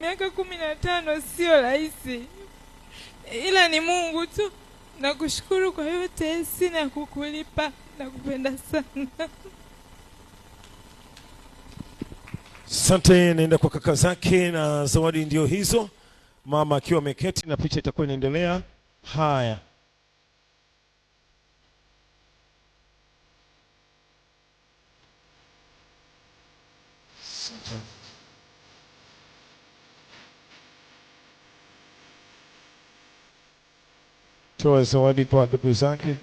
Miaka 15 sio rahisi, ila ni Mungu tu. Nakushukuru kwa yote, sina kukulipa, nakupenda sana. Asante. Naenda kwa kaka zake na zawadi ndio hizo, mama akiwa ameketi na picha itakuwa inaendelea. Haya, toa zawadi kwa ndugu zake.